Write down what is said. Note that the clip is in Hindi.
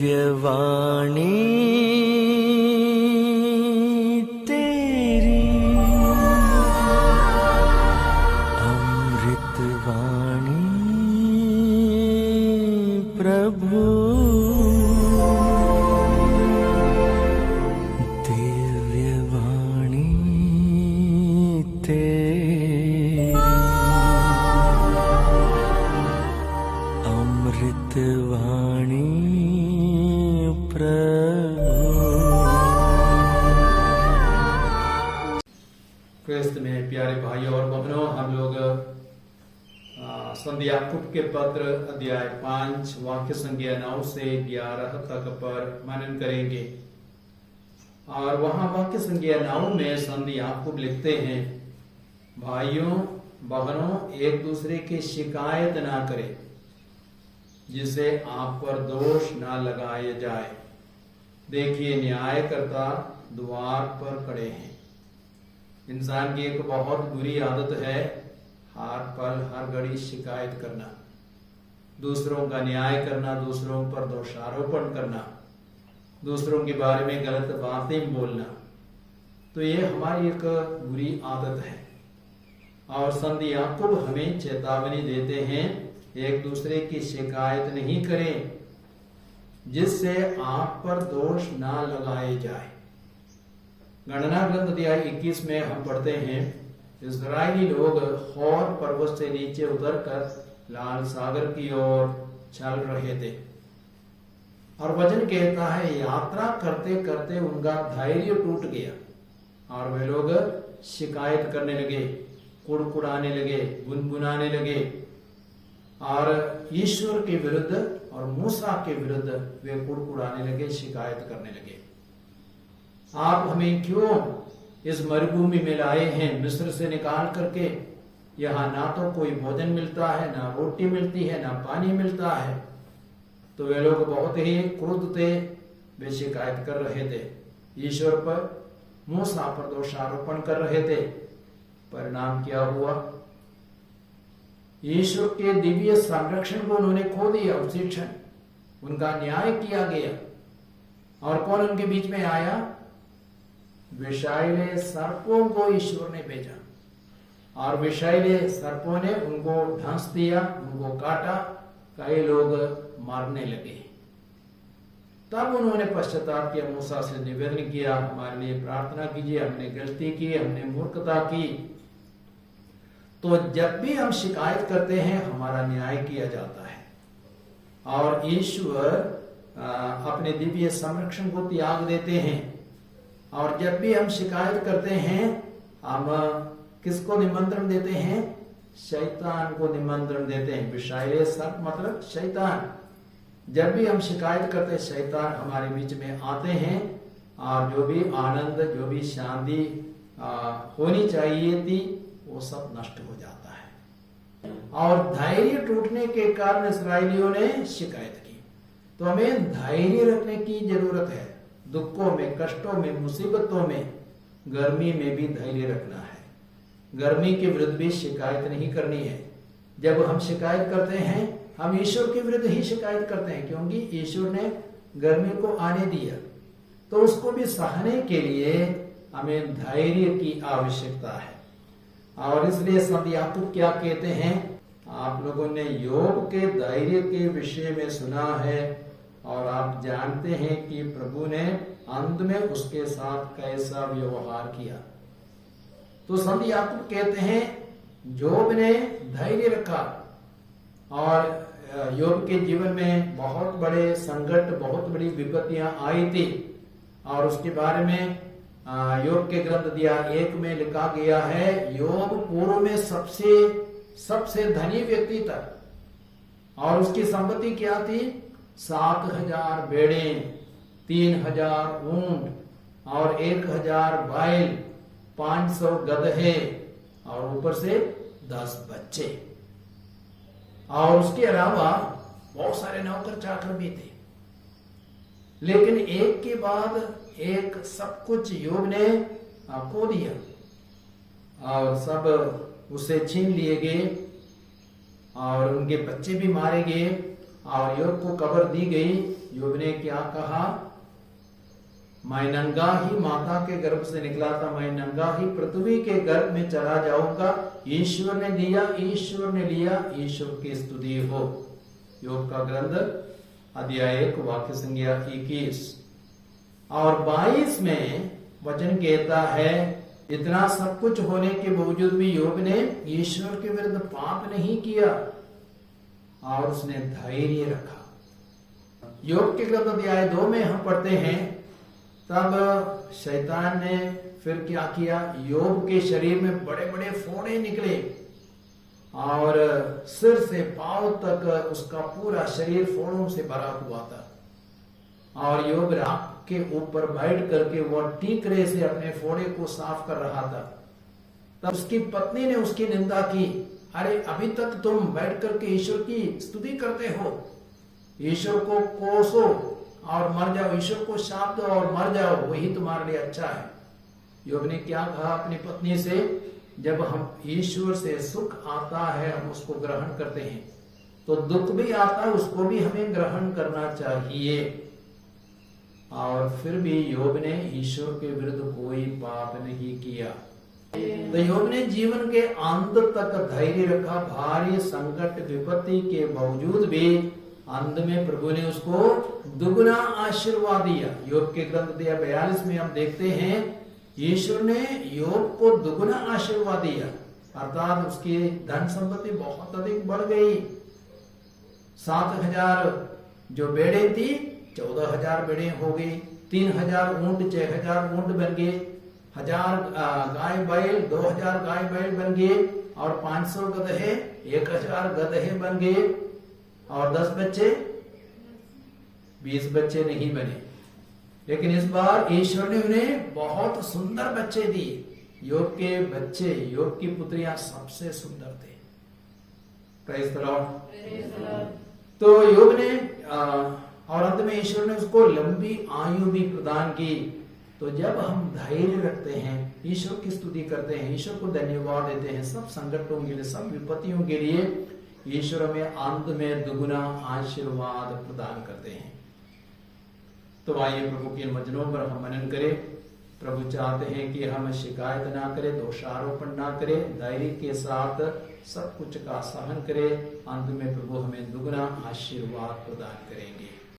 दिव्यवाणी तेरी अमृतवाणी प्रभु दिव्यवाणी तेरी अमृतवाणी क्रिस्त में प्यारे भाइयों और बहनों, हम लोग संत याकूब के पत्र अध्याय 5 वाक्य संख्या 9 से 11 तक पर मनन करेंगे। और वहां वाक्य संख्या 9 में संत याकूब लिखते हैं, भाइयों बहनों, एक दूसरे की शिकायत ना करें जिसे आप पर दोष ना लगाया जाए। देखिए, न्यायकर्ता द्वार पर खड़े हैं। इंसान की एक बहुत बुरी आदत है हर पल हर घड़ी शिकायत करना, दूसरों का न्याय करना, दूसरों पर दोषारोपण करना, दूसरों के बारे में गलत बातें बोलना। तो ये हमारी एक बुरी आदत है। और संत याकूब हमें चेतावनी देते हैं, एक दूसरे की शिकायत नहीं करें जिससे आप पर दोष ना लगाए जाए। गणना ग्रंथ अध्याय 21 में हम पढ़ते हैं, इस्राएली लोग हौर पर्वत से नीचे उतरकर लाल सागर की ओर चल रहे थे। और वचन कहता है, यात्रा करते करते उनका धैर्य टूट गया और वे लोग शिकायत करने लगे, कुड़कुड़ाने लगे, गुनगुनाने लगे और ईश्वर के विरुद्ध और मूसा के विरुद्ध वे कुड़कुड़ाने लगे, शिकायत करने लगे। आप हमें क्यों इस मरुभूमि में लाए हैं, मिस्र से निकाल करके? यहाँ ना तो कोई भोजन मिलता है, ना रोटी मिलती है, ना पानी मिलता है। तो वे लोग बहुत ही क्रुद्ध थे, वे शिकायत कर रहे थे, ईश्वर पर, मूसा पर दोषारोपण कर रहे थे। परिणाम क्या हुआ? ईश्वर के दिव्य संरक्षण को उन्होंने खो दिया, उसी क्षण उनका न्याय किया गया। और कौन उनके बीच में आया? विषैले सर्पों को ईश्वर ने भेजा और विषैले सर्पों ने उनको ढांस दिया, उनको काटा, कई लोग मारने लगे। तब उन्होंने पश्चाताप किया, मूसा से निवेदन किया, हमारे लिए प्रार्थना कीजिए, हमने गलती की, हमने मूर्खता की। तो जब भी हम शिकायत करते हैं हमारा न्याय किया जाता है और ईश्वर अपने दिव्य संरक्षण को त्याग देते हैं। और जब भी हम शिकायत करते हैं हम किसको निमंत्रण देते हैं? शैतान को निमंत्रण देते हैं। विषैले सर्प मतलब शैतान। जब भी हम शिकायत करते हैं शैतान हमारे बीच में आते हैं और जो भी आनंद, जो भी शांति होनी चाहिए थी, वो सब नष्ट हो जाता है। और धैर्य टूटने के कारण इस्राएलियों ने शिकायत की। तो हमें धैर्य रखने की जरूरत है। दुखों में, कष्टों में, मुसीबतों में, गर्मी में भी धैर्य रखना है। गर्मी के विरुद्ध भी शिकायत नहीं करनी है। जब हम शिकायत करते हैं हम ईश्वर के विरुद्ध ही शिकायत करते हैं, क्योंकि ईश्वर ने गर्मी को आने दिया। तो उसको भी सहने के लिए हमें धैर्य की आवश्यकता है। और इसलिए संत याकूब क्या कहते हैं? आप लोगों ने योग के धैर्य के विषय में सुना है और आप जानते हैं कि प्रभु ने अंत में उसके साथ कैसा व्यवहार किया। तो संत याकूब कहते हैं, जोब ने धैर्य रखा और योग के जीवन में बहुत बड़े संकट, बहुत बड़ी विपत्तियां आई थी। और उसके बारे में योग के ग्रंथ अध्याय 1 में लिखा गया है, योग पूर्व में सबसे धनी व्यक्ति था और उसकी संपत्ति क्या थी? 7,000 भेड़े, 3,000 ऊंट और 1,000 बैल, 500 गधे और ऊपर से 10 बच्चे। और उसके अलावा बहुत सारे नौकर चाकर भी थे। लेकिन एक के बाद एक सब कुछ योग ने खो दिया और सब उससे छीन लिए गए और उनके बच्चे भी मारे गए और योग को कब्र दी गई योग ने क्या कहा, मैं नंगा ही माता के गर्भ से निकला था, मैं नंगा ही पृथ्वी के गर्भ में चला जाऊंगा। ईश्वर ने दिया, ईश्वर ने लिया, ईश्वर की स्तुति हो। योग का ग्रंथ अध्याय 1 वाक्य संख्या 21 और 22 में वचन कहता है, इतना सब कुछ होने के बावजूद भी योग ने ईश्वर के विरुद्ध पाप नहीं किया और उसने धैर्य रखा। योग के ग्रंथ अध्याय 2 में हम पढ़ते हैं, तब शैतान ने फिर क्या किया, योग के शरीर में बड़े बड़े फोड़े निकले और सिर से पांव तक उसका पूरा शरीर फोड़ों से भरा हुआ था। और योग राख के ऊपर बैठ करके वह टीकरे से अपने फोड़े को साफ कर रहा था। तब उसकी पत्नी ने उसकी निंदा की, अरे अभी तक तुम बैठ करके ईश्वर की स्तुति करते हो, ईश्वर को कोसो और मर जाओ, ईश्वर को शाप दो और मर जाओ, वही तुम्हारे लिए अच्छा है। योग ने क्या कहा अपनी पत्नी से, जब हम ईश्वर से सुख आता है हम उसको ग्रहण करते हैं, तो दुख भी आता है उसको भी हमें ग्रहण करना चाहिए। और फिर भी योग ने ईश्वर के विरुद्ध कोई पाप नहीं किया। तो योग ने जीवन के अंत तक धैर्य रखा। भारी संकट विपत्ति के बावजूद भी अंत में प्रभु ने उसको दुगना आशीर्वाद दिया। योग के ग्रंथ 42 में हम देखते हैं, ईश्वर ने योग को दुगना आशीर्वाद दिया, अर्थात उसकी धन संपत्ति बहुत अधिक बढ़ गई। 7,000 जो बेड़े थी 14,000 बेड़े हो गई, 3,000 ऊंट 6,000 ऊंट बन गए, 1,000 गाय बैल 2,000 गाय बैल बन गए और 500 गधे 1,000 गधे बन गए और 10 बच्चे 20 बच्चे नहीं बने। लेकिन इस बार ईश्वर ने उन्हें बहुत सुंदर बच्चे दिए। योग के बच्चे, योग की पुत्रियां सबसे सुंदर थे। Praise the Lord. तो योग ने और अंत में ईश्वर ने उसको लंबी आयु भी प्रदान की। तो जब हम धैर्य रखते हैं, ईश्वर की स्तुति करते हैं, ईश्वर को धन्यवाद देते हैं, सब संकटों के लिए, सब विपत्तियों के लिए ईश्वर हमें अंत में दुगुना आशीर्वाद प्रदान करते हैं। तो आइए प्रभु के वचनों पर हम मनन करें। प्रभु चाहते हैं कि हम शिकायत ना करें, दोषारोपण ना करें, धैर्य के साथ सब कुछ का सहन करें। अंत में प्रभु हमें दुगना आशीर्वाद प्रदान करेंगे।